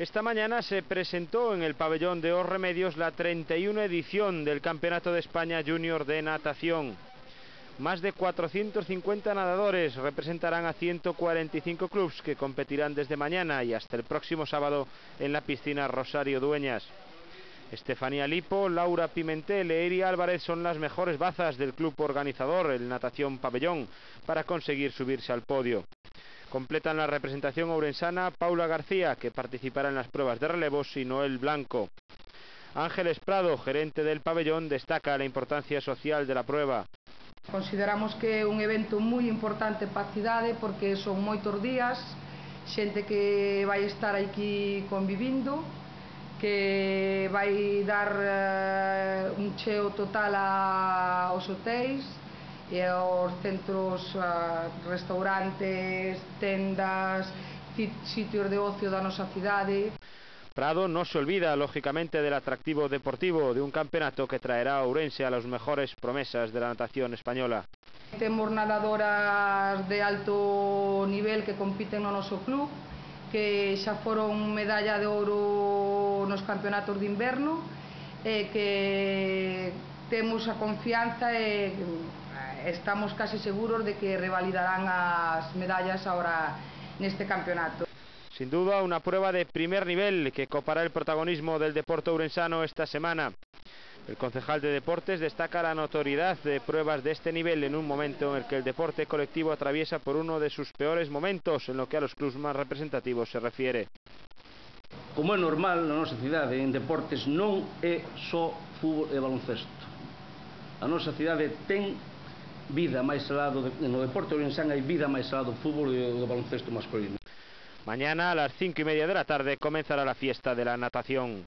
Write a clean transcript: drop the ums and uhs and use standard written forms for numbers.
Esta mañana se presentó en el pabellón de Os Remedios la 31 edición del Campeonato de España Junior de Natación. Más de 450 nadadores representarán a 145 clubes que competirán desde mañana y hasta el próximo sábado en la piscina Rosario Dueñas. Estefanía Lipo, Laura Pimentel e Eri Álvarez son las mejores bazas del club organizador, el Natación Pabellón, para conseguir subirse al podio. Completan la representación ourensana Paula García, que participará en las pruebas de relevos, y Noel Blanco. Ángeles Prado, gerente del pabellón, destaca la importancia social de la prueba. Consideramos que é un evento moi importante para a cidade porque son moitos días, xente que vai estar aquí convivindo, que vai dar un cheo total aos hotéis e aos centros, restaurantes, tendas, sitios de ocio da nosa cidade. Prado no se olvida, lógicamente, del atractivo deportivo de un campeonato que traerá a Ourense a las mejores promesas de la natación española. Temos nadadoras de alto nivel que compiten no noso club, que xa foron medalla de ouro nos campeonatos de inverno, que temos a confianza e estamos casi seguros de que revalidarán as medallas ahora neste campeonato. Sin duda, una prueba de primer nivel que copará el protagonismo del deporte ourensano esta semana. El concejal de Deportes destaca la notoriedad de pruebas de este nivel en un momento en el que el deporte colectivo atraviesa por uno de sus peores momentos en lo que a los clubes más representativos se refiere. Como é normal na nosa cidade, en deportes non é só fútbol e baloncesto. A nosa cidade ten vida máis alá no deporte ourensán, hai vida máis alá do fútbol e do baloncesto masculino. Mañana a las 5:30 de la tarde comenzará la fiesta de la natación.